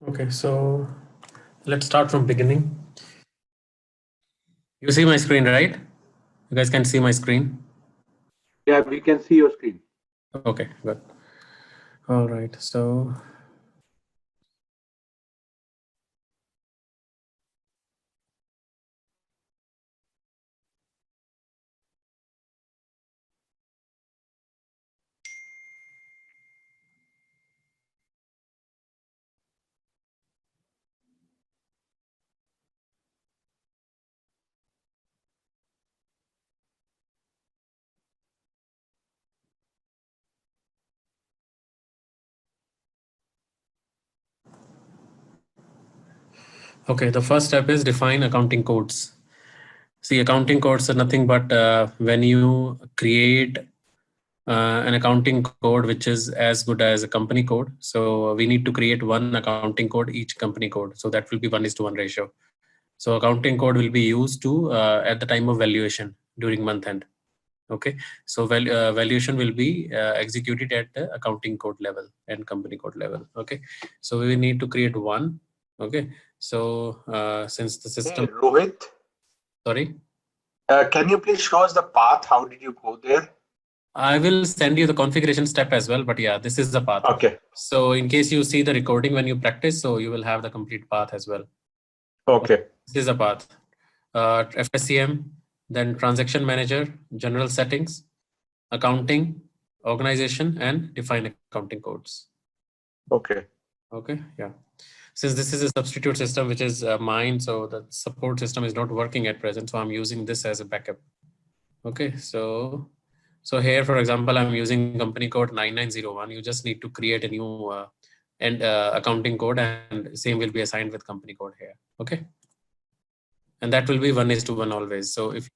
Okay, so let's start from beginning. You see my screen, right? You guys can see my screen. Yeah, we can see your screen. Okay, good. All right, so okay, the first step is define accounting codes. See, accounting codes are nothing but when you create an accounting code which is as good as a company code. So we need to create one accounting code, each company code. So that will be 1:1 ratio. So accounting code will be used to at the time of valuation during month end. Okay, so valuation will be executed at the accounting code level and company code level. Okay, so we need to create one. Okay, so since the system, Hey, Rohit, sorry, can you please show us the path? How did you go there? I will send you the configuration step as well, but yeah, this is the path. Okay. So in case you see the recording when you practice, so you will have the complete path as well. Okay. This is a path. FSCM, then transaction manager, general settings, accounting, organization, and define accounting codes. Okay. Okay, yeah. Since this is a substitute system, which is mine, so the support system is not working at present, so I'm using this as a backup. Okay, so here, for example, I'm using company code 9901. You just need to create a new and accounting code, and same will be assigned with company code here. Okay, and that will be 1:1 always. So if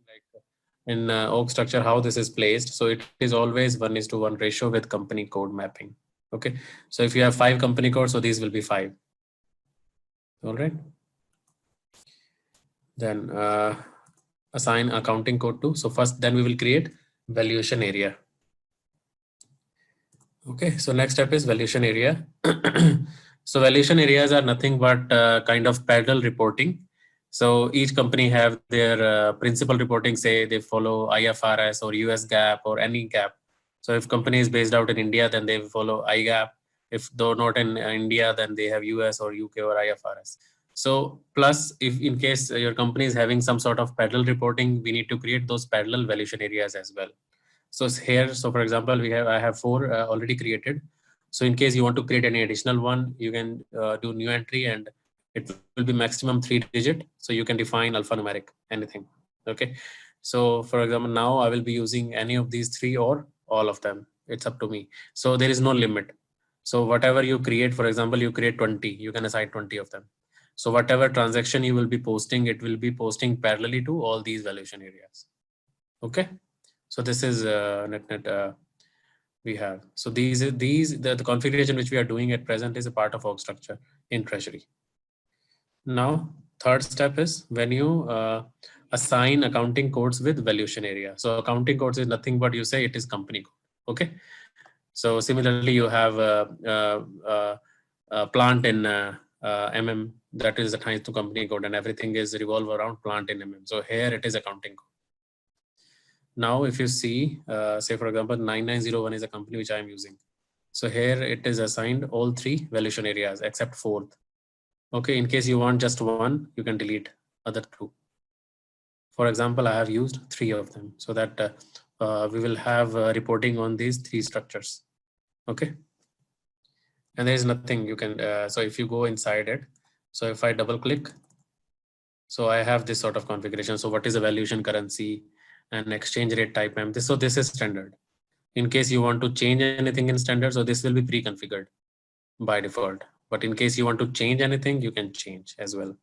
like in org structure how this is placed, so it is always 1:1 ratio with company code mapping. Okay, so if you have 5 company codes, so these will be 5. All right. Then assign accounting code to. So first, then we will create valuation area. Okay, so next step is valuation area. So valuation areas are nothing but kind of parallel reporting. So each company have their principal reporting, say they follow IFRS or US GAAP or any GAAP. So if company is based out in India, then they follow IGAP. If though not in India, then they have US or UK or IFRS. So plus, if in case your company is having some sort of parallel reporting, we need to create those parallel valuation areas as well. So here, so for example, I have 4 already created. So in case you want to create any additional one, you can do new entry, and it will be maximum 3 digit. So you can define alphanumeric, anything. Okay. So for example, now I will be using any of these 3 or all of them. It's up to me. So there is no limit. So whatever you create, for example, you create 20, you can assign 20 of them. So whatever transaction you will be posting, it will be posting parallelly to all these valuation areas. Okay. So this is net we have. So the configuration which we are doing at present is a part of org structure in Treasury. Now, third step is when you assign accounting codes with valuation area. So accounting codes is nothing but you say it is company code. Okay. So similarly, you have a plant in MM that is assigned to company code, and everything is revolve around plant in MM. So here it is accounting code. Now, if you see, say for example, 9901 is a company which I am using. So here it is assigned all 3 valuation areas except 4th. Okay, in case you want just one, you can delete other 2. For example, I have used 3 of them so that we will have reporting on these 3 structures. Okay. And there is nothing you can, so if you go inside it, so if I double click, so I have this sort of configuration. So what is a valuation currency and exchange rate type M? So this is standard. In case you want to change anything in standard, so this will be pre-configured by default. But in case you want to change anything, you can change as well.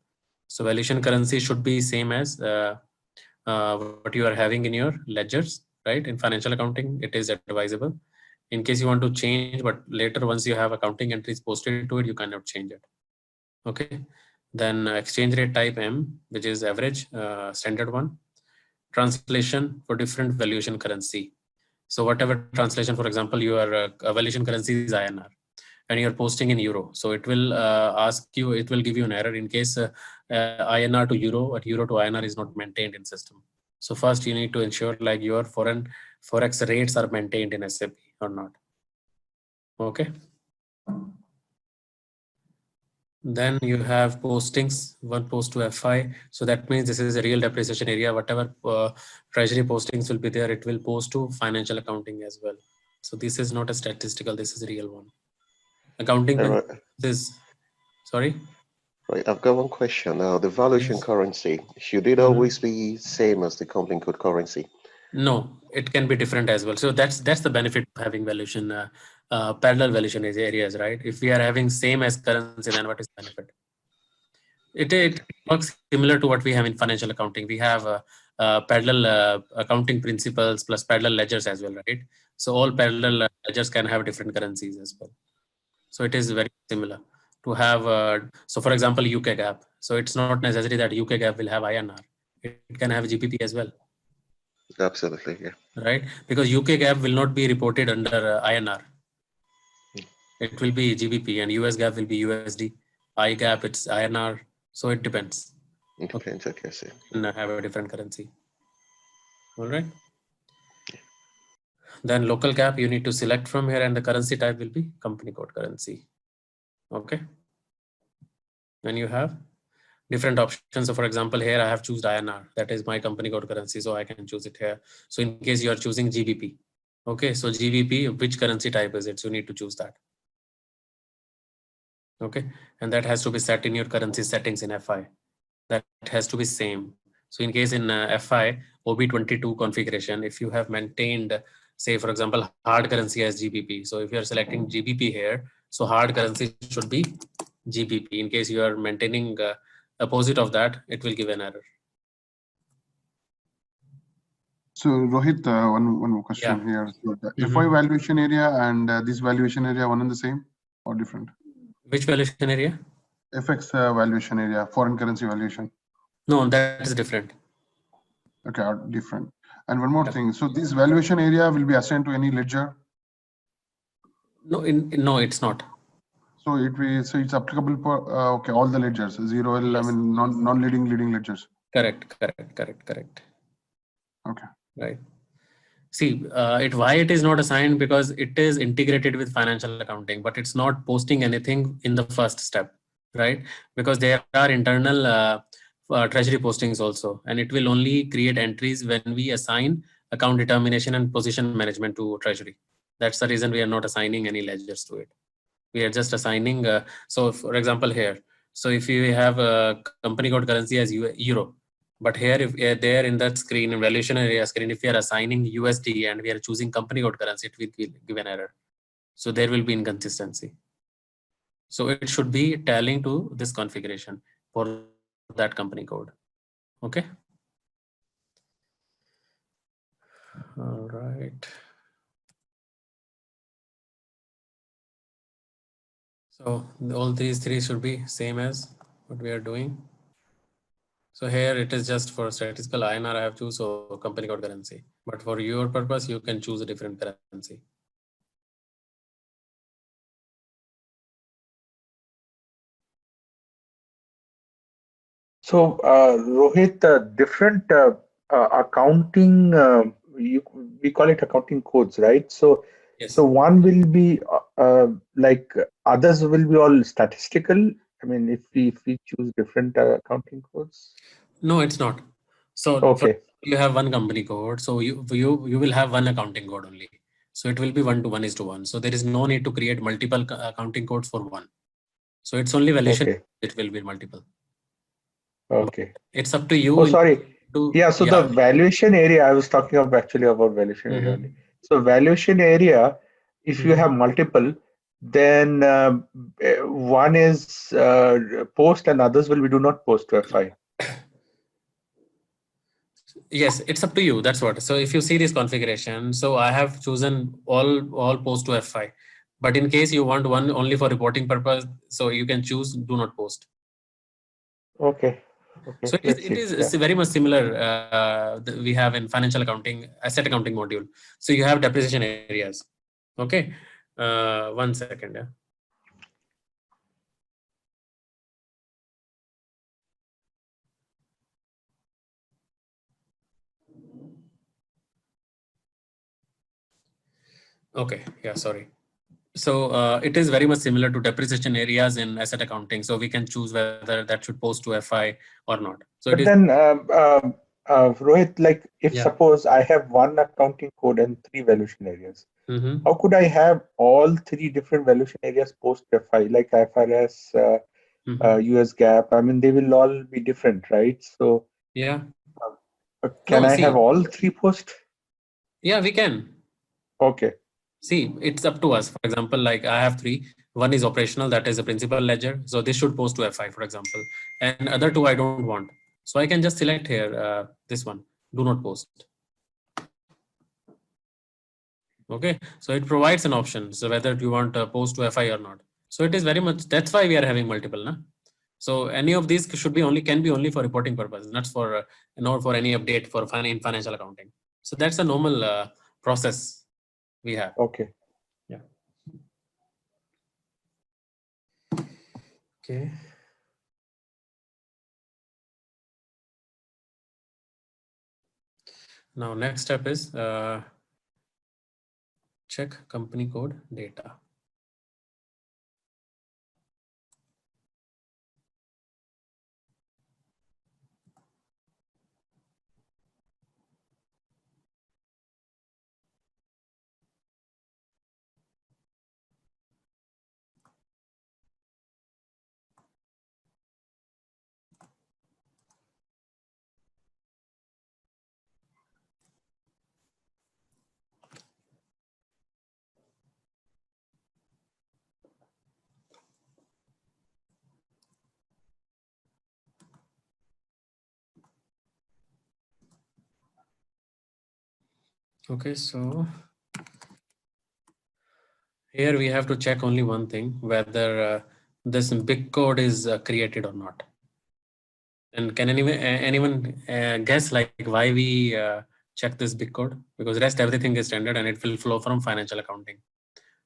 So valuation currency should be same as what you are having in your ledgers, right? In financial accounting, it is advisable. In case you want to change, but later once you have accounting entries posted to it, you cannot change it. Okay. Then exchange rate type M, which is average, standard one. Translation for different valuation currency. So whatever translation, for example, your valuation currency is INR. and you're posting in euro. So it will ask you, it will give you an error in case INR to euro or euro to INR is not maintained in system. So first you need to ensure like your foreign forex rates are maintained in SAP or not. Okay. Then you have postings, one post to FI. So that means this is a real depreciation area. Whatever treasury postings will be there, it will post to financial accounting as well. So this is not a statistical, this is a real one. Accounting Right. is, sorry? Right, I've got one question now. The valuation Yes. currency, should it always be same as the company code currency? No, it can be different as well. So that's the benefit of having valuation, parallel valuation areas, right? If we are having same as currency, then what is the benefit? It works similar to what we have in financial accounting. We have parallel accounting principles plus parallel ledgers as well, right? So all parallel ledgers can have different currencies as well. So it is very similar to have. So for example, UK gap. So it's not necessary that UK gap will have INR. It can have GBP as well. Absolutely, yeah. Right? Because UK gap will not be reported under INR. It will be GBP, and US gap will be USD. I gap it's INR. So it depends. It depends, okay, I see. And have a different currency. All right. Then local gap you need to select from here, and the currency type will be company code currency. Okay. Then you have different options. So for example, here I have choose INR. That is my company code currency. So I can choose it here. So in case you are choosing GBP. Okay. So GBP, which currency type is it? So you need to choose that. Okay. And that has to be set in your currency settings in FI. That has to be same. So in case in FI OB22 configuration, if you have maintained, say for example, hard currency as GBP. So if you are selecting GBP here, so hard currency should be GBP. In case you are maintaining opposite of that, it will give an error. So Rohit, one more question here. So the FI valuation area and this valuation area, one and the same or different? Which valuation area? FX valuation area, foreign currency valuation. No, that is different. Okay, different. And one more thing. So this valuation area will be assigned to any ledger? No, no, it's not. So it's applicable for okay, all the ledgers, zero L, yes. I mean non-leading leading ledgers. Correct. Okay. Right. See, why it is not assigned, because it is integrated with financial accounting, but it's not posting anything in the first step, right? Because there are internal treasury postings also, and it will only create entries when we assign account determination and position management to treasury. That's the reason we are not assigning any ledgers to it. We are just assigning, so for example here, so if you have a company code currency as euro, but here if there in that screen, valuation area screen, if we are assigning USD and we are choosing company code currency, it will give an error. So there will be inconsistency. So it should be tallying to this configuration for that company code. Okay. All right. So all these three should be same as what we are doing. So here it is just for statistical INR I have choose, so company code currency. But for your purpose, you can choose a different currency. So Rohit, different accounting, we call it accounting codes, right? So Yes. So one will be like others will be all statistical. I mean, if we choose different accounting codes. No, it's not. So okay, you have one company code, so you will have one accounting code only. So it will be 1 to 1:1. So there is no need to create multiple accounting codes for one. So it's only valuation. Okay. It will be multiple. Okay. It's up to you. Oh, sorry. Yeah. So the valuation area, I was talking actually about valuation area only. So valuation area, if you have multiple, then one is post and others will be do not post to FI. Yes, it's up to you. That's what. So if you see this configuration, so I have chosen all post to F5. But in case you want one only for reporting purpose, so you can choose do not post. Okay. So it is very much similar we have in financial accounting, asset accounting module. So you have depreciation areas. Okay. 1 second. Yeah. Okay, yeah, sorry. So it is very much similar to depreciation areas in asset accounting. So we can choose whether that should post to FI or not. So But it is. then, Rohit, like if Yeah. suppose I have one accounting code and three valuation areas, Mm-hmm. how could I have all three different valuation areas post FI, like IFRS, US GAAP? I mean, they will all be different, right? So, Yeah. can No, I have see, all three post? yeah, we can. Okay. See, it's up to us. For example, like I have three. One is operational, that is a principal ledger. So this should post to FI, for example. And other two I don't want. So I can just select here this one, do not post. Okay, so it provides an option. So whether you want a post to FI or not. So it is very much, that's why we are having multiple. Na? So any of these should be only, can be only for reporting purpose, not for any update for in financial accounting. So that's a normal process we have. Okay. Yeah. Okay. Now next step is check company code data. Okay, so here we have to check only one thing, whether this big code is created or not. And can anyone guess like why we check this big code? Because rest everything is standard and it will flow from financial accounting.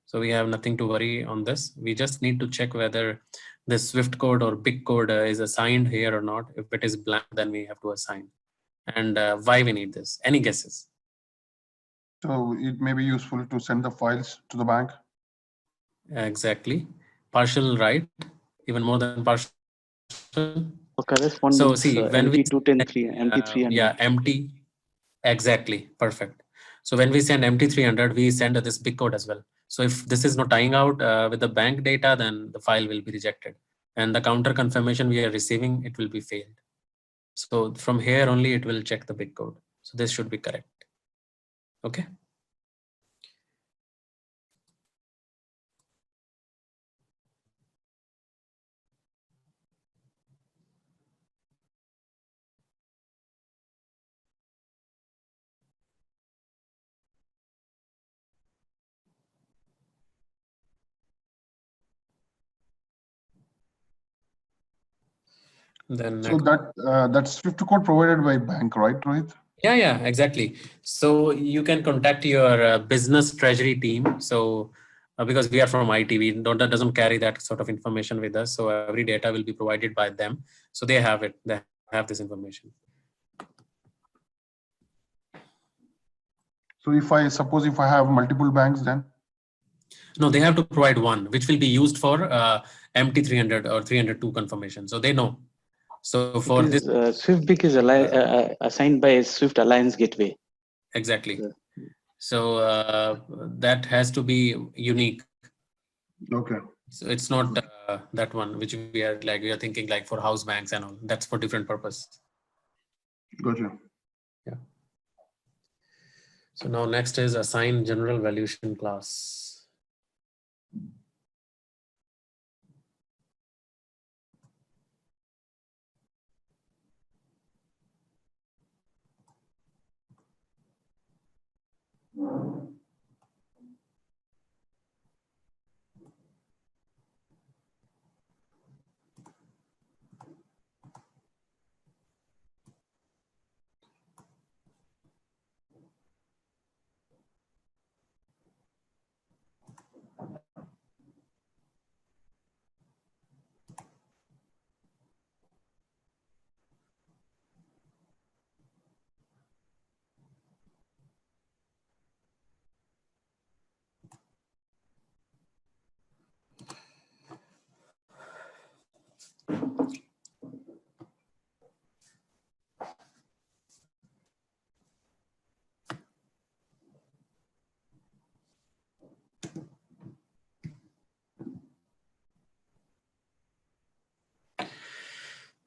So we have nothing to worry on this. We just need to check whether the Swift code or big code is assigned here or not. If it is blank, then we have to assign. And why we need this? Any guesses? So it may be useful to send the files to the bank. Exactly. Partial right, even more than partial. For correspondence, So see, when we MT210 MT300. yeah, empty, exactly, perfect. So when we send MT300, we send this big code as well. So if this is not tying out with the bank data, then the file will be rejected. And the counter confirmation we are receiving, it will be failed. So from here only, it will check the big code. So this should be correct. Okay. Then So next. that Swift code provided by bank, right, Rohit? Yeah, exactly. So you can contact your business treasury team. So because we are from IT, we don't, that doesn't carry that sort of information with us. So every data will be provided by them. So they have it. They have this information. So if I have multiple banks, then No, they have to provide one, which will be used for MT300 or 302 confirmation. So they know. So for this, Swift BIC is assigned by Swift Alliance Gateway. exactly. So that has to be unique. okay. So it's not that one which we are thinking like for house banks and all. That's for different purpose. Gotcha. Yeah. So now next is assign general valuation class.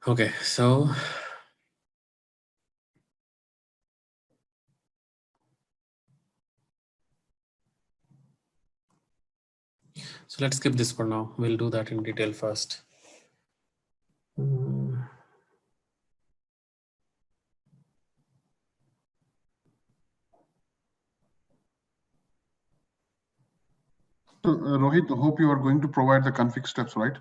Okay, so let's skip this for now. We'll do that in detail first. So, Rohit, hope you are going to provide the config steps, right?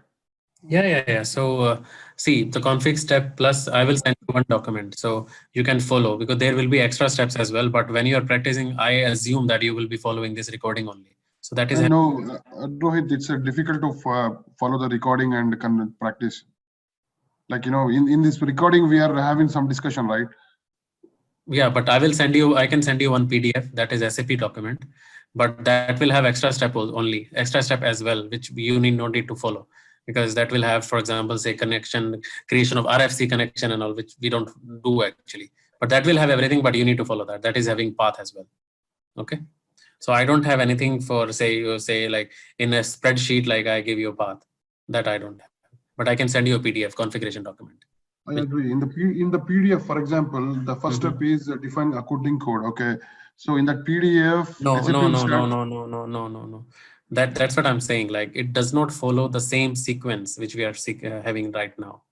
Yeah. So see, the config step plus I will send you one document so you can follow, because there will be extra steps as well. But when you are practicing, I assume that you will be following this recording only. So that is no, Rohit, it's difficult to follow the recording and practice. Like, in this recording, we are having some discussion, right? Yeah, but I can send you one PDF that is SAP document, but that will have extra step as well, which you no need to follow, because that will have, for example, say creation of RFC connection and all, which we don't do actually, but that will have everything, but you need to follow that. That is having path as well. Okay. So I don't have anything for say like in a spreadsheet, like I give you a path, that I don't have, but I can send you a PDF configuration document. I agree. In the PDF, for example, the first step is define a coding code. Okay. So in that PDF, No. That's what I'm saying. Like, it does not follow the same sequence which we are having right now.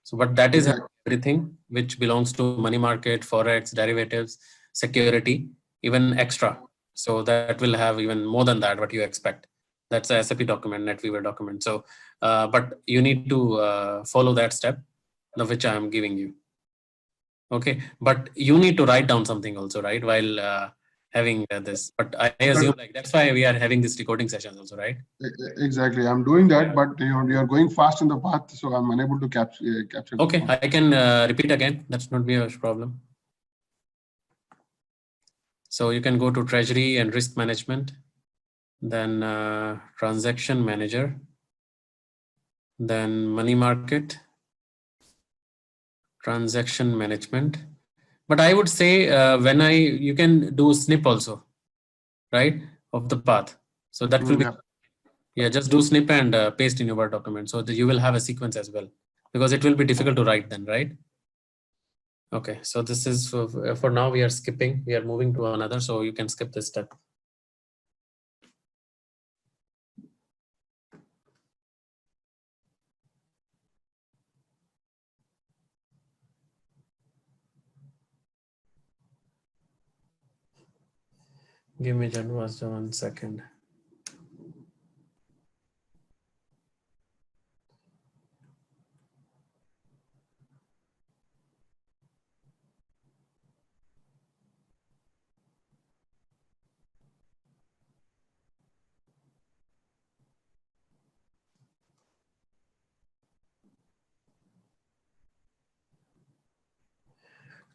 So, but that is everything which belongs to money market, forex, derivatives, security, even extra. So that will have even more than that what you expect. That's a SAP document, NetWeaver document. So, but you need to follow that step, which I am giving you. Okay, but you need to write down something also, right? While having this, but I assume like that's why we are having this recording sessions also, right? Exactly. I'm doing that, but you are going fast in the path, so I'm unable to capture. Okay, I can repeat again. That's not be a problem. So you can go to Treasury and Risk Management, then Transaction Manager, then Money Market, Transaction Management. But I would say you can do snip also, right, of the path. So that will be, yeah, just do snip and paste in your Word document, so that you will have a sequence as well, because it will be difficult to write then, right? Okay, so this is for now we are skipping, we are moving to another, so you can skip this step. Give me just 1 second.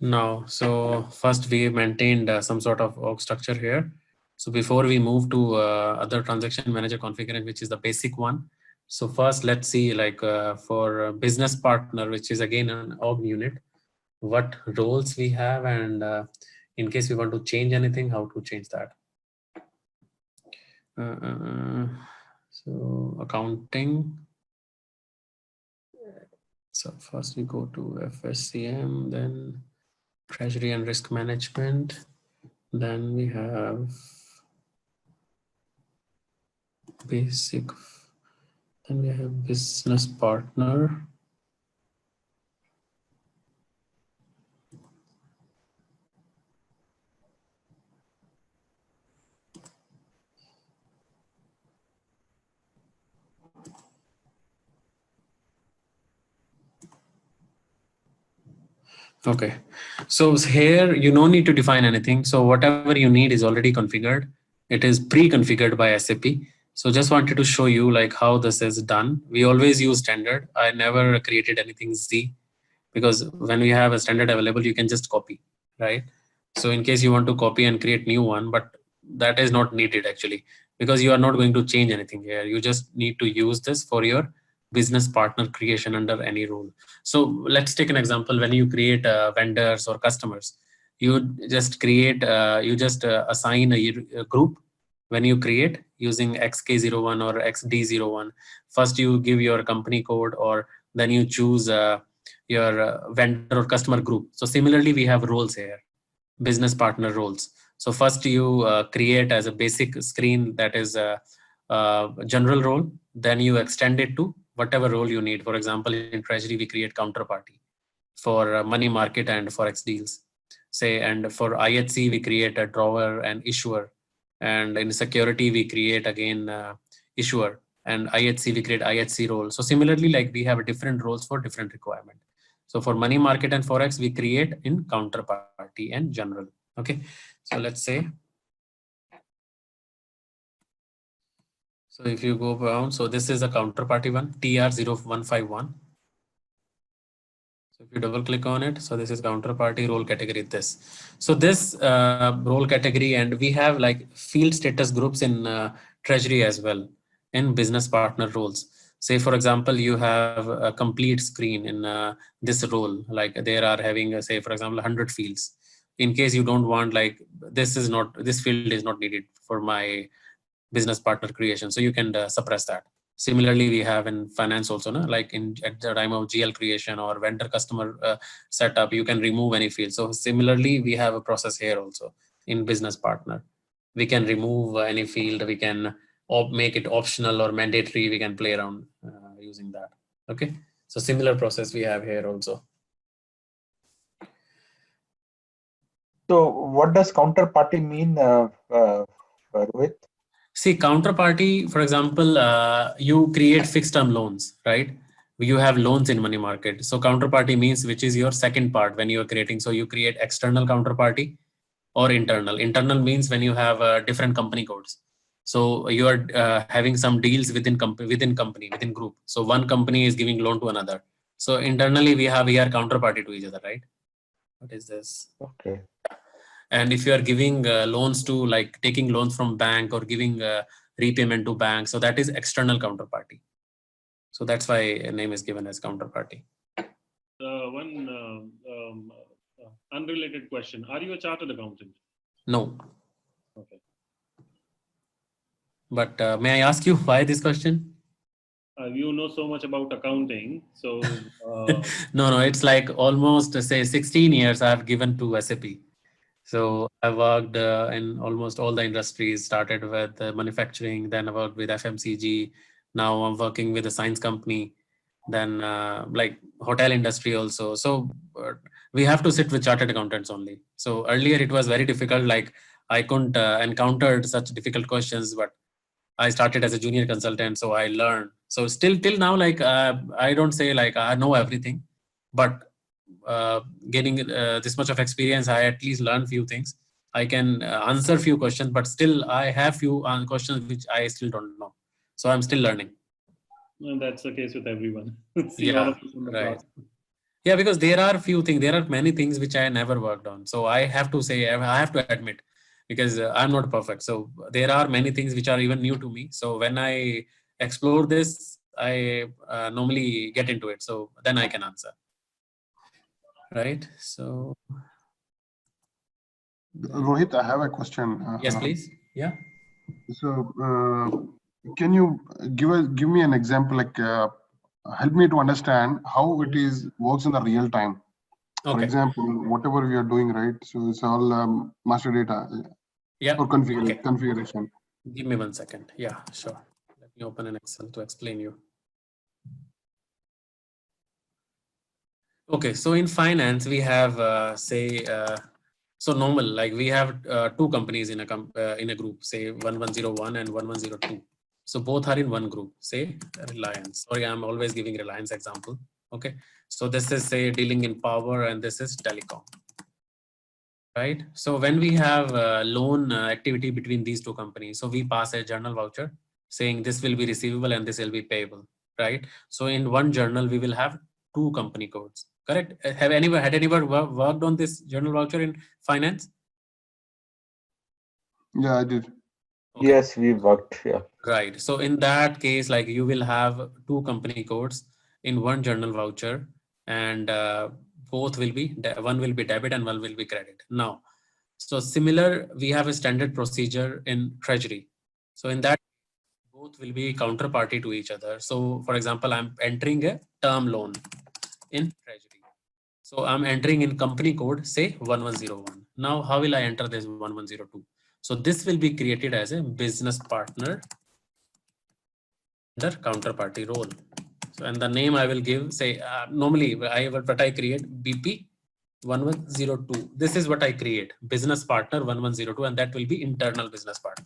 Now, so first we maintained some sort of org structure here. So before we move to other transaction manager configuration, which is the basic one. So first, let's see, like for business partner, which is again an org unit, what roles we have, and in case we want to change anything, how to change that. So accounting. So first we go to FSCM, then Treasury and Risk Management. Then we have basic. Then we have business partner. Okay, so here you no need to define anything. So whatever you need is already configured. It is pre-configured by SAP. So just wanted to show you like how this is done. We always use standard. I never created anything Z, because when we have a standard available, you can just copy, right? So in case you want to copy and create new one, but that is not needed actually, because you are not going to change anything here. You just need to use this for your business partner creation under any role. So let's take an example. When you create vendors or customers, you just create, assign a group. When you create using XK01 or XD01, first you give your company code, or then you choose your vendor or customer group. So similarly, we have roles here, business partner roles. So first you create as a basic screen that is a general role, then you extend it to whatever role you need. For example, in Treasury, we create counterparty for money market and forex deals, say, and for IHC, we create a drawer and issuer, and in security, we create again issuer, and IHC, we create IHC role. So similarly, like we have different roles for different requirement. So for money market and forex, we create in counterparty and general. Okay, so let's say, so if you go down, so this is a counterparty one, TR0151. So if you double click on it, so this is counterparty role category, this. So this role category, and we have like field status groups in Treasury as well, in business partner roles. Say, for example, you have a complete screen in this role, like there are having, say, for example, 100 fields. In case you don't want, like, this field is not needed for my business partner creation. So you can suppress that. Similarly, we have in finance also, no? Like at the time of GL creation or vendor customer setup, you can remove any field. So similarly, we have a process here also in business partner. We can remove any field, we can make it optional or mandatory, we can play around using that. Okay, so similar process we have here also. So what does counterparty mean, Rohit? See, counterparty, for example, you create fixed term loans, right? You have loans in money market. So counterparty means which is your second part when you are creating. So you create external counterparty or internal. Internal means when you have different company codes. So you are having some deals within group. So one company is giving loan to another. So internally we are counterparty to each other, right? What is this? Okay. And if you are giving loans to, like taking loans from bank or giving repayment to bank, so that is external counterparty. So that's why a name is given as counterparty. One unrelated question. Are you a chartered accountant? No. Okay. But may I ask you why this question? You know so much about accounting. So No, it's like almost say 16 years I've given to SAP. So I worked in almost all the industries, started with manufacturing, then I worked with FMCG. Now I'm working with a science company, then like hotel industry also. So we have to sit with chartered accountants only. So earlier it was very difficult, like I couldn't encountered such difficult questions, but I started as a junior consultant, so I learned. So still till now, like I don't say like I know everything, but gaining this much of experience, I at least learn few things. I can answer few questions, but still I have few questions which I still don't know. So I'm still learning. and that's the case with everyone. See, Yeah, all of us in the right. class. Yeah, because there are few things, there are many things which I never worked on. So I have to say, I have to admit, because I'm not perfect. So there are many things which are even new to me. So when I explore this, I normally get into it. So then I can answer. Right. So. Rohit, I have a question. Yes, please. Yeah. So, can you give me an example, like help me to understand how it is works in the real time? Okay. For example, whatever we are doing, right? So it's all master data. Yeah. Or configuration. Give me 1 second. Yeah, sure. Let me open an Excel to explain you. Okay, so in finance we have so normal, like we have two companies in a group, say 1101 and 1102. So both are in one group, say Reliance. Sorry, I'm always giving Reliance example. Okay, so this is say dealing in power and this is telecom. Right. So when we have loan activity between these two companies, so we pass a journal voucher saying this will be receivable and this will be payable. Right. So in one journal, we will have two company codes. Correct. Had anyone worked on this journal voucher in finance? Yeah, I did. Okay. Yes, we worked. Yeah. Right. So in that case, like you will have two company codes in one journal voucher, and both will be, one will be debit and one will be credit. Now, so similar, we have a standard procedure in Treasury. So in that, both will be counterparty to each other. So for example, I'm entering a term loan. in Treasury. So I'm entering in company code, say 1101. Now, how will I enter this 1102? So this will be created as a business partner under counterparty role. So, and the name I will give, say, normally what I create BP 1102. This is what I create, business partner 1102, and that will be internal business partner.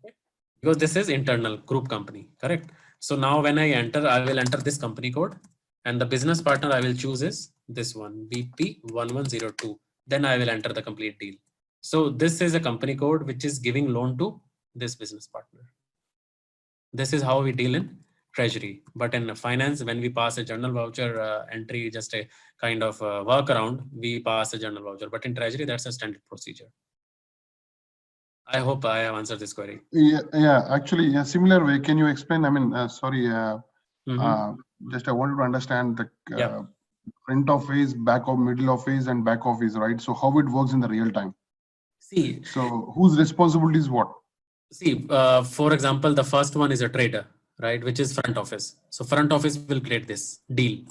Okay. Because this is internal group company, correct? So now when I enter, I will enter this company code, and the business partner I will choose is this one, BP 1102. Then I will enter the complete deal. So this is a company code which is giving loan to this business partner. This is how we deal in Treasury. But in finance, when we pass a journal voucher entry, just a kind of workaround, we pass a journal voucher. But in Treasury, that's a standard procedure. I hope I have answered this query. Yeah. Actually, a similar way. Can you explain? I mean, sorry. Just I wanted to understand the front office, back of middle office, and back office, right? So how it works in the real time. See. So whose responsibility is what? See, for example, the first one is a trader, right? Which is front office. So front office will create this deal.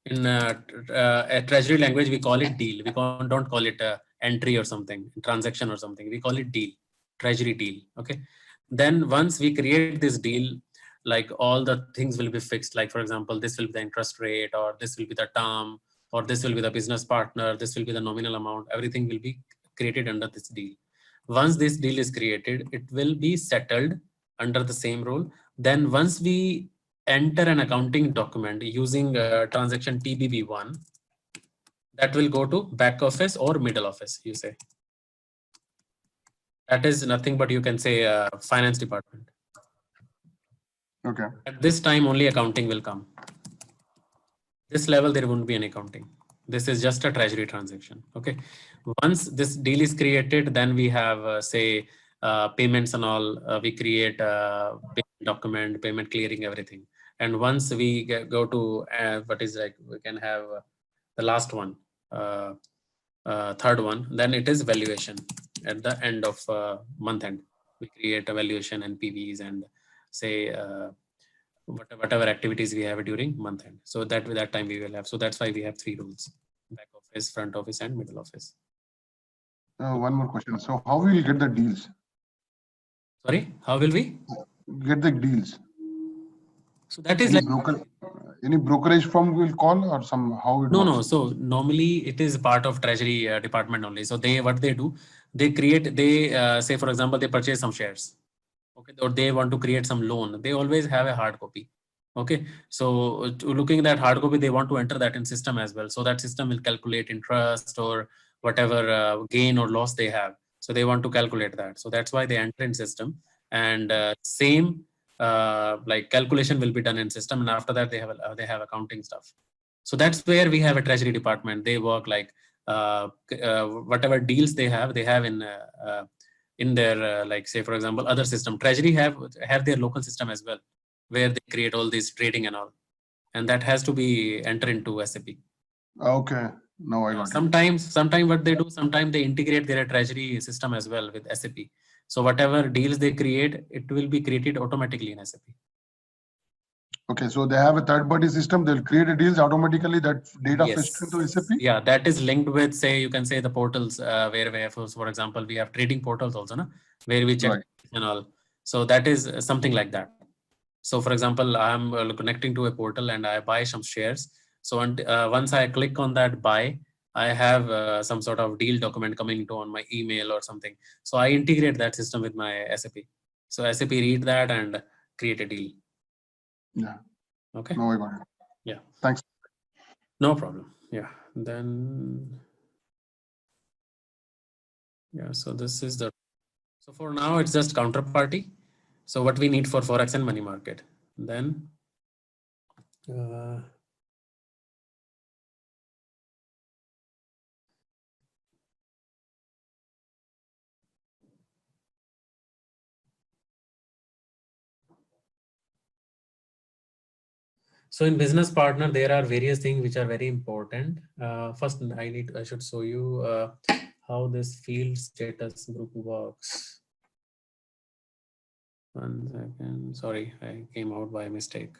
In a Treasury language, we call it deal. We don't call it entry or something, transaction or something. We call it deal, Treasury deal. Okay. Then once we create this deal, like all the things will be fixed. Like for example, this will be the interest rate, or this will be the term, or this will be the business partner. This will be the nominal amount. Everything will be created under this deal. Once this deal is created, it will be settled under the same rule. Then once we enter an accounting document using transaction TBB1, that will go to back office or middle office, you say. That is nothing but you can say finance department. Okay. At this time, only accounting will come. This level, there won't be any accounting. This is just a Treasury transaction. Okay. Once this deal is created, then we have say payments and all. We create a payment document, payment clearing, everything. And once we go to what is like, we can have the last one, third one. Then it is valuation at the end of month end. We create a valuation and PVs and say. Whatever activities we have during month end. So that time we will have. So that's why we have 3 rules: back office, front office, and middle office. One more question. So how will we get the deals? Sorry, how will we get the deals? So that is any brokerage firm will call or somehow it no. works? So normally it is part of Treasury department only. So what they do, they create, say for example, they purchase some shares. Okay, or they want to create some loan. They always have a hard copy. Okay, so looking at that hard copy, they want to enter that in system as well. So that system will calculate interest or whatever gain or loss they have. So they want to calculate that. So that's why they enter in system, and same like calculation will be done in system. And after that, they have accounting stuff. So that's where we have a Treasury department. They work like whatever deals they have in their like say for example other system. Treasury have their local system as well, where they create all this trading and all, and that has to be entered into SAP. Okay, now I got it. Sometimes what they do, sometimes they integrate their Treasury system as well with SAP. So whatever deals they create, it will be created automatically in SAP. Okay, so they have a third-party system. They'll create a deals automatically. That data Yes. fetched into SAP. Yeah, that is linked with, say, you can say the portals where for example we have trading portals also, na? Where we check and all. So that is something like that. So for example, I'm connecting to a portal and I buy some shares. So once I click on that buy, I have some sort of deal document coming to on my email or something. So I integrate that system with my SAP. So SAP read that and create a deal. Yeah. Okay. Now I got it. Yeah. Thanks. No problem. Yeah. Then. Yeah. So this is the. So for now, it's just counterparty. So what we need for Forex and money market. Then. So in business partner, there are various things which are very important. First, I should show you how this field status group works. 1 second. Sorry, I came out by mistake.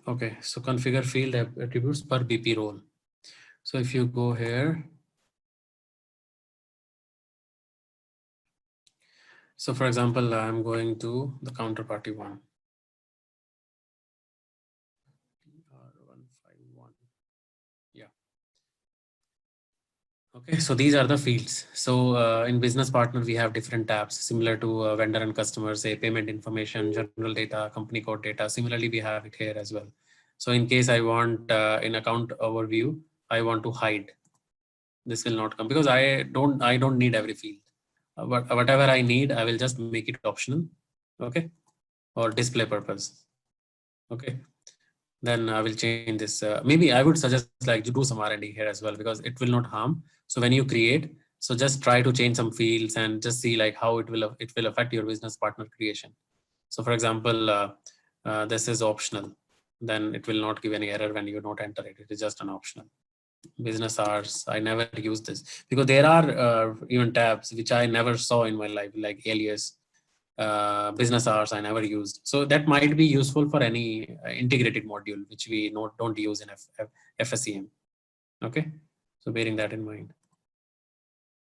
Okay, so configure field attributes per BP role. So if you go here, so for example, I'm going to the counterparty one. R151. Yeah. Okay, so these are the fields. So in business partner, we have different tabs similar to vendor and customer, say payment information, general data, company code data. Similarly, we have it here as well. So in case I want in account overview, I want to hide. This will not come because I don't need every field. But whatever I need, I will just make it optional. Okay, or display purpose. Okay, then I will change this. Maybe I would suggest like you do some R&D here as well because it will not harm. So when you create, so just try to change some fields and just see like how it will affect your business partner creation. So for example, this is optional. Then it will not give any error when you don't enter it. It is just an optional. Business hours, I never use this because there are even tabs which I never saw in my life, like alias. Business hours I never used. So that might be useful for any integrated module, which we don't use in FSCM. Okay, so bearing that in mind.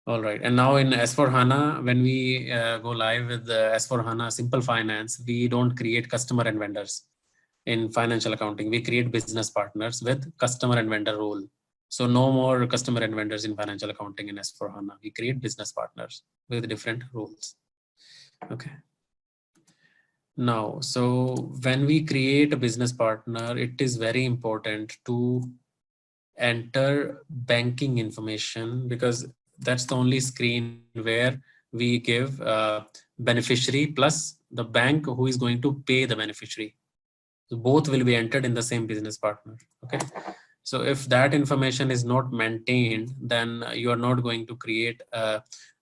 All right, and now in S4HANA, when we go live with the S4HANA Simple Finance, we don't create customer and vendors. In financial accounting, we create business partners with customer and vendor role. So no more customer and vendors in financial accounting in S4HANA. We create business partners with different roles. Okay. Now, so when we create a business partner, it is very important to enter banking information because that's the only screen where we give beneficiary plus the bank who is going to pay the beneficiary. So both will be entered in the same business partner. Okay. So if that information is not maintained, then you are not going to create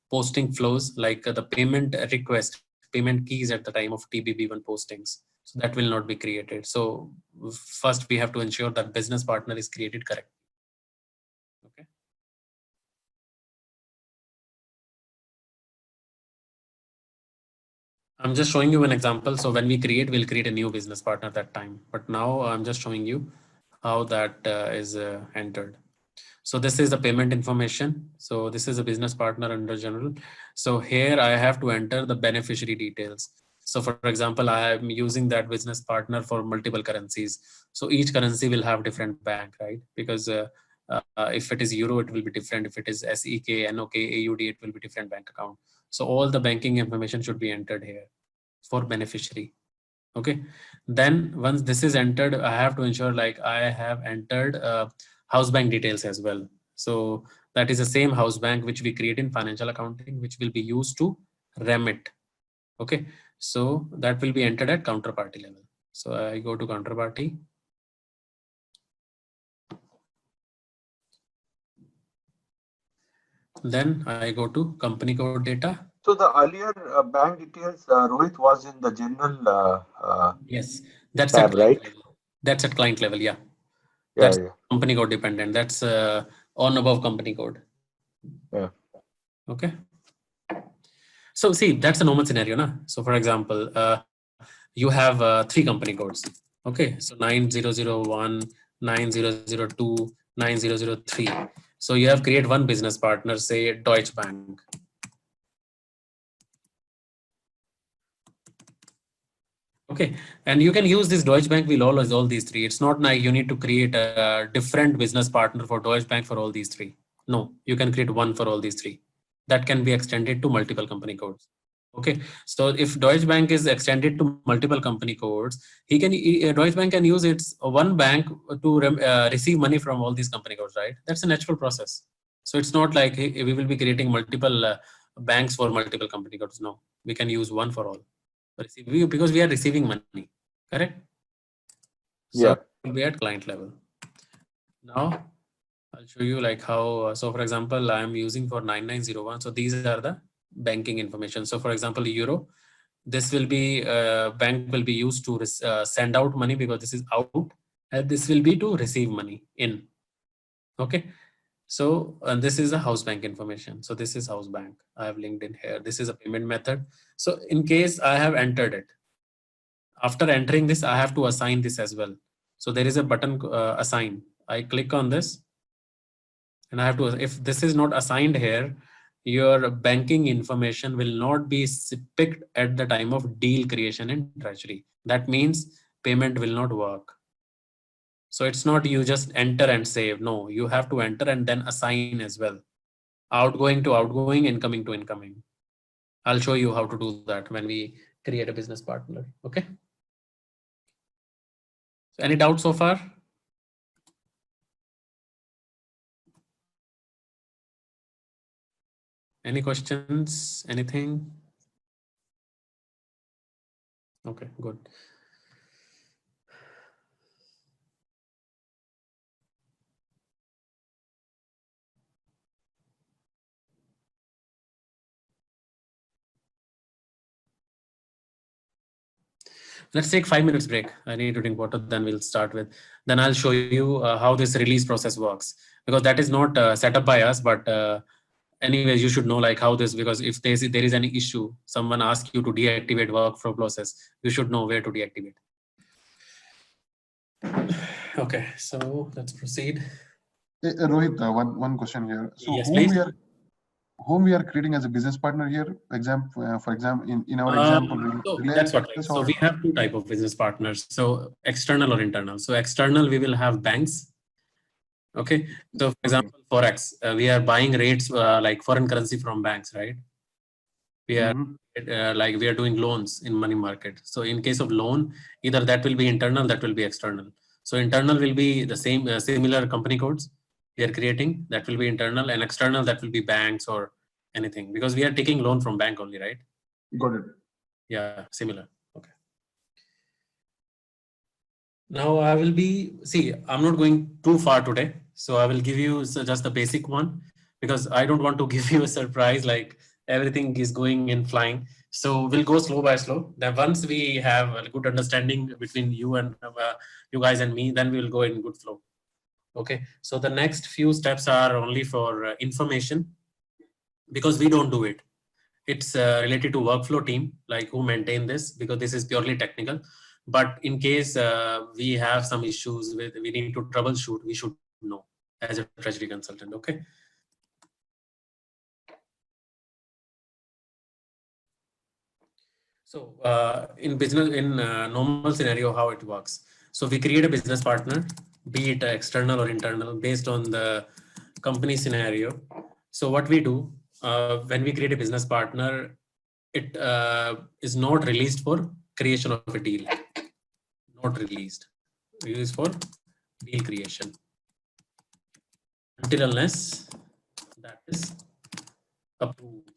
posting flows like the payment request, payment keys at the time of TBB1 postings. So that will not be created. So first we have to ensure that business partner is created correctly. Okay. I'm just showing you an example. So when we create, we'll create a new business partner that time. But now I'm just showing you how that is entered. So this is the payment information. So this is a business partner under general. So here I have to enter the beneficiary details. So for example, I am using that business partner for multiple currencies. So each currency will have different bank, right? Because if it is Euro, it will be different. If it is SEK, NOK, AUD, it will be different bank account. So all the banking information should be entered here for beneficiary. Okay. Then once this is entered, I have to ensure like I have entered house bank details as well. So that is the same house bank which we create in financial accounting, which will be used to remit. Okay. So that will be entered at counterparty level. So I go to counterparty. Then I go to company code data. So the earlier bank details, Rohit, was in the general yes, that's tab, at client right? level. That's at client level. Yeah. Yeah, That's yeah. company code dependent. That's on above company code. Yeah. Okay. So see, that's a normal scenario. Na? So for example, you have 3 company codes. Okay. So 9001, 9002, 9003. So you have created one business partner, say Deutsche Bank. Okay, and you can use this Deutsche Bank will all these 3. It's not like you need to create a different business partner for Deutsche Bank for all these 3. No, you can create one for all these 3. That can be extended to multiple company codes. Okay, so if Deutsche Bank is extended to multiple company codes, Deutsche Bank can use its one bank to receive money from all these company codes, right? That's a natural process. So it's not like we will be creating multiple banks for multiple company codes. No, we can use one for all. Because we are receiving money, correct? So Yeah. it will be at client level. Now I'll show you like how, so for example, I am using for 9901. So these are the banking information. So for example, Euro, this will be, bank will be used to send out money because this is out, and this will be to receive money in. Okay. So, and this is a house bank information. So this is house bank. I have linked in here. This is a payment method. So in case I have entered it, after entering this, I have to assign this as well. So there is a button assign. I click on this and I have to, if this is not assigned here, your banking information will not be picked at the time of deal creation in Treasury. That means payment will not work. So it's not you just enter and save. No, you have to enter and then assign as well. Outgoing to outgoing, incoming to incoming. I'll show you how to do that when we create a business partner. Okay. So any doubts so far? Any questions? Anything? Okay, good. Let's take 5 minutes break. I need to drink water, then we'll start with, then I'll show you how this release process works, because that is not set up by us, but anyways, you should know like how this, because if there is any issue, someone asks you to deactivate workflow process, you should know where to deactivate. Okay, so let's proceed. Rohit, one question here. So yes, please. whom we are creating as a business partner here? For example, in our example, so that's what. So we have two type of business partners. So external or internal. So external, we will have banks. Okay. So for example, Forex, we are buying rates like foreign currency from banks, right? We are like we are doing loans in money market. So in case of loan, either that will be internal, that will be external. So internal will be the same similar company codes we are creating, that will be internal, and external that will be banks or anything, because we are taking loan from bank only, right? Got it. Yeah, similar. Okay. Now I will be, see, I'm not going too far today. So I will give you just the basic one, because I don't want to give you a surprise, like everything is going in flying. So we'll go slow by slow. Then once we have a good understanding between you and you guys and me, then we will go in good flow. Okay. So the next few steps are only for information, because we don't do it. It's related to workflow team, like who maintain this, because this is purely technical. But in case we have some issues with, we need to troubleshoot, we should know as a treasury consultant. Okay. So in business, in normal scenario, how it works. So we create a business partner, be it external or internal, based on the company scenario. So what we do when we create a business partner, it is not released for creation of a deal. Not released. Released for deal creation. Until unless that is approved.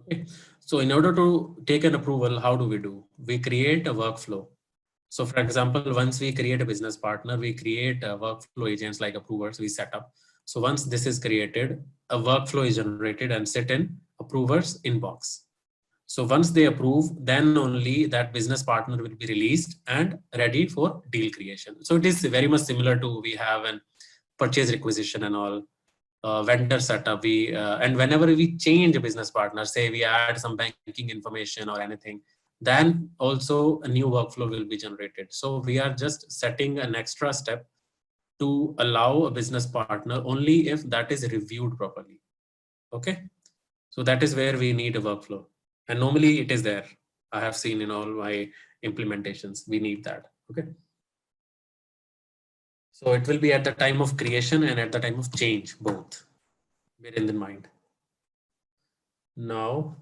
Okay. So in order to take an approval, how do we do? We create a workflow. So for example, once we create a business partner, we create a workflow agents like approvers we set up. So once this is created, a workflow is generated and set in approvers inbox. So once they approve, then only that business partner will be released and ready for deal creation. So it is very much similar to, we have an purchase requisition and all, vendor setup. We and whenever we change a business partner, say we add some banking information or anything, then also a new workflow will be generated. So we are just setting an extra step to allow a business partner only if that is reviewed properly. Okay. So that is where we need a workflow. And normally it is there. I have seen in all my implementations, we need that. Okay. So it will be at the time of creation and at the time of change, both. Bear in mind. Now,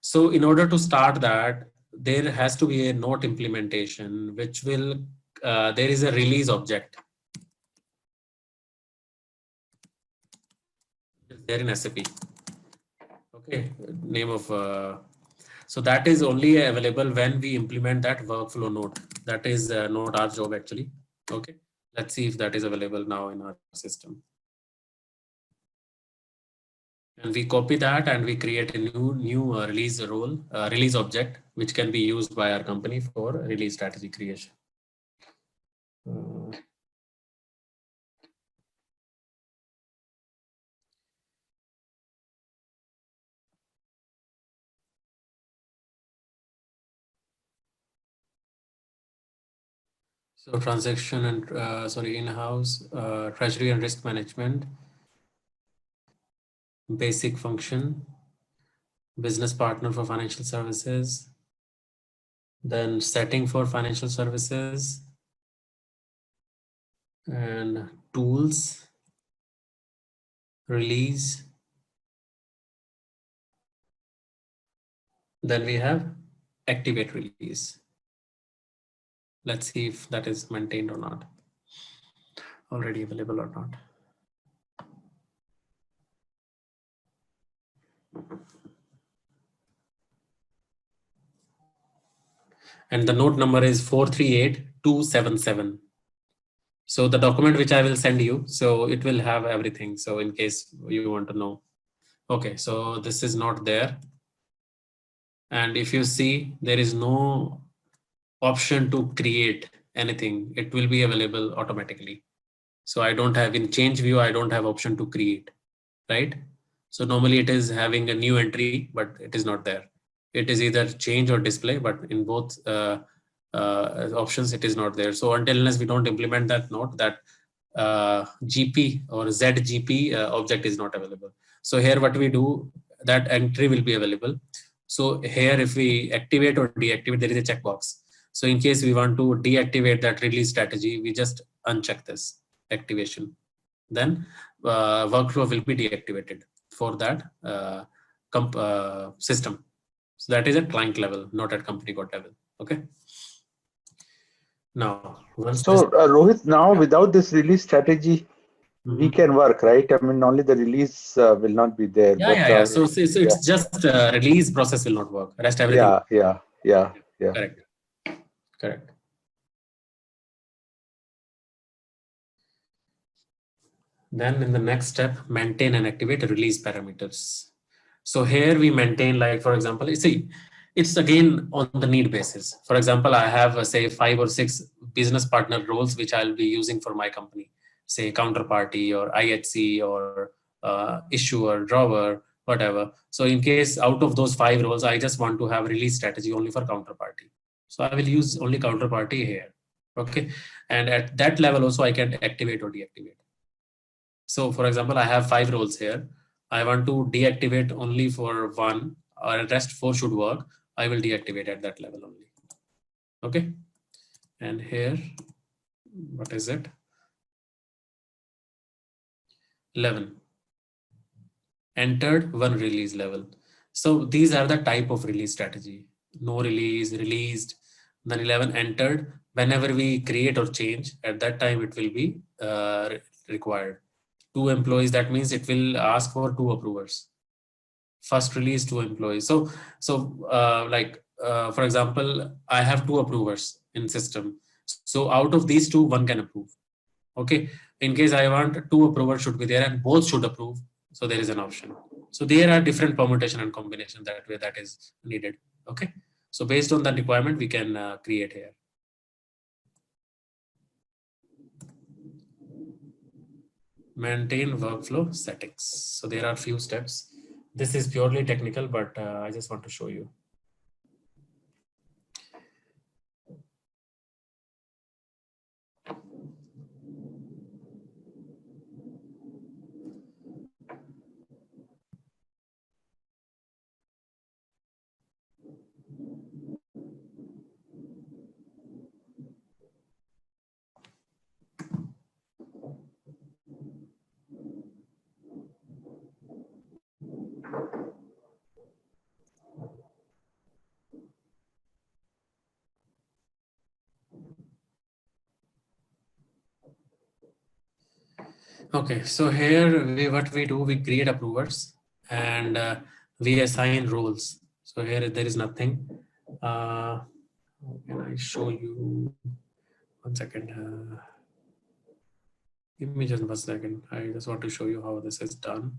so in order to start that, there has to be a note implementation, which will, there is a release object. There in SAP. Okay, name of, so that is only available when we implement that workflow node. That is not our job actually. Okay, let's see if that is available now in our system. And we copy that and we create a new release role, release object, which can be used by our company for release strategy creation. So transaction and in-house, treasury and risk management, basic function, business partner for financial services, then setting for financial services, and tools, release. Then we have activate release. Let's see if that is maintained or not, already available or not. And the note number is 438277. So the document which I will send you, so it will have everything. So in case you want to know. Okay, so this is not there. And if you see, there is no option to create anything. It will be available automatically. So I don't have in change view, I don't have option to create, right? So normally it is having a new entry, but it is not there. It is either change or display, but in both options, it is not there. So until unless we don't implement that note, that GP or ZGP object is not available. So here what we do, that entry will be available. So here if we activate or deactivate, there is a checkbox. So in case we want to deactivate that release strategy, we just uncheck this activation. Then workflow will be deactivated for that system. So that is at client level, not at company code level. Okay. Now, so Rohit, now without this release strategy, we can work, right? I mean, only the release will not be there. Yeah. So it's just release process will not work. Rest everything. Yeah. Correct. Then in the next step, maintain and activate release parameters. So here we maintain, like, for example, see, it's again on the need basis. For example, I have say 5 or 6 business partner roles, which I'll be using for my company, say counterparty or IHC or issuer, drawer, whatever. So in case out of those 5 roles, I just want to have release strategy only for counterparty. So I will use only counterparty here. Okay. And at that level also I can activate or deactivate. So for example, I have 5 roles here. I want to deactivate only for 1 or rest 4 should work. I will deactivate at that level only. Okay. And here, what is it? 11. Entered 1 release level. So these are the type of release strategy. No release, released, then 11 entered. Whenever we create or change, at that time it will be required. 2 employees, that means it will ask for 2 approvers. First release 2 employees. So for example, I have 2 approvers in system. So out of these 2, 1 can approve. Okay. In case I want 2 approvers should be there and both should approve. So there is an option. So there are different permutation and combination that way that is needed. Okay. So based on that requirement, we can create here. Maintain workflow settings. So there are few steps. This is purely technical, but I just want to show you. Okay, so here what we do, we create approvers and we assign roles. So here there is nothing. How can I show you? 1 second. Give me just 1 second. I just want to show you how this is done.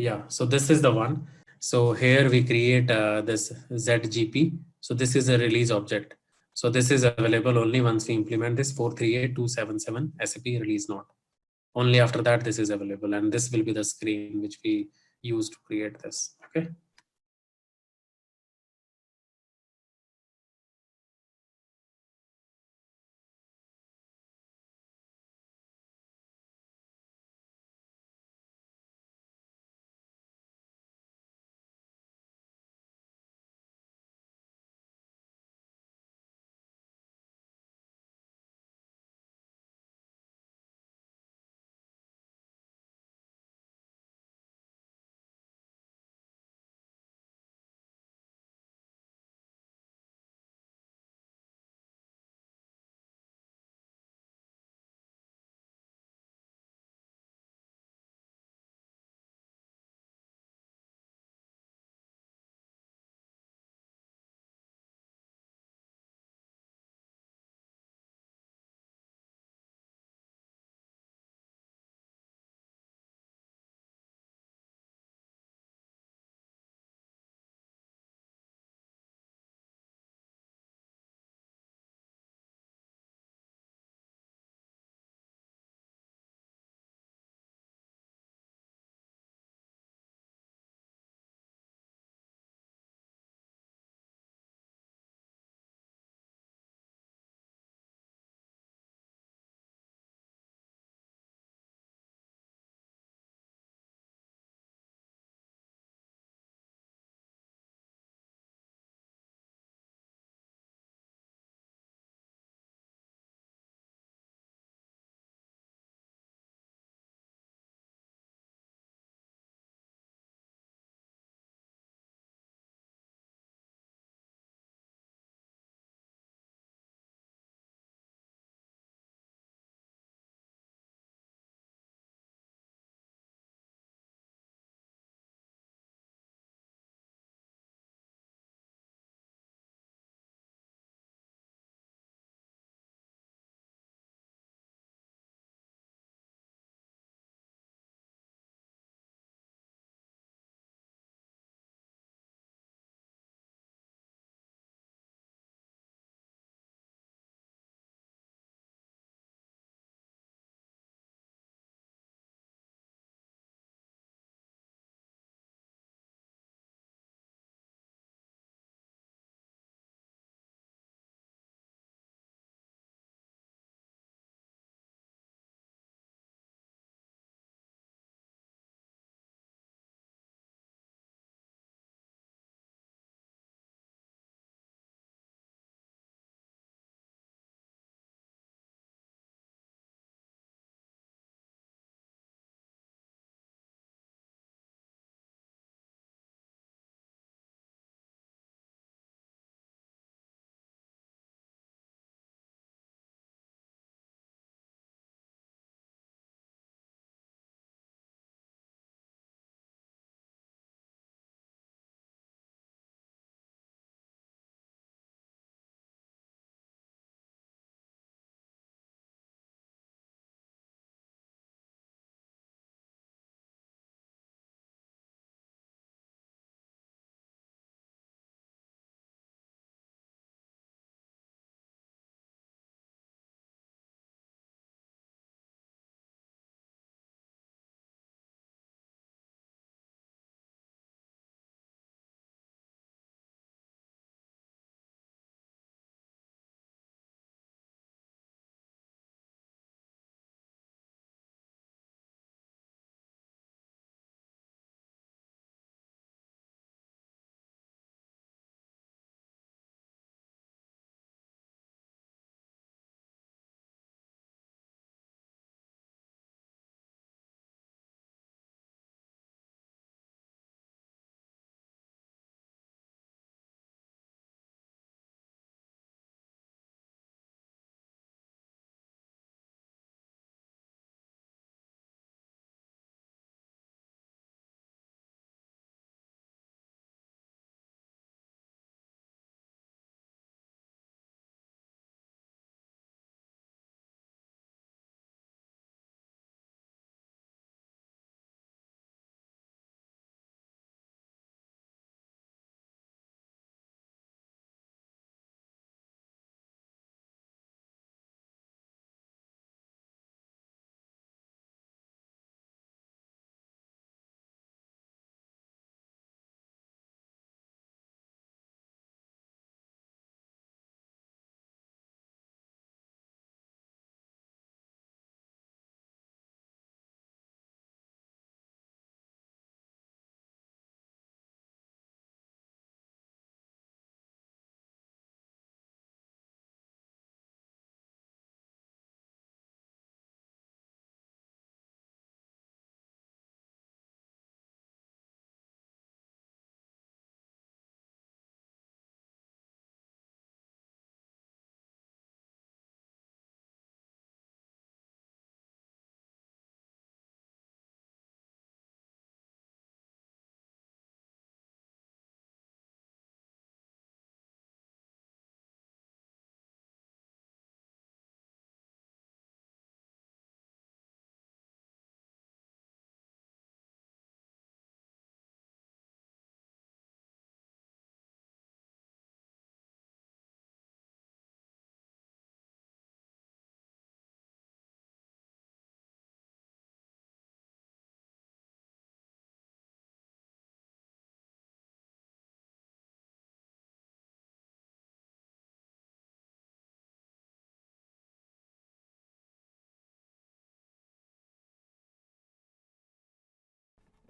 Yeah, so this is the one. So here we create this ZGP. So this is a release object. So this is available only once we implement this 438.277 SAP release node. Only after that this is available, and this will be the screen which we use to create this. Okay.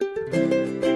you.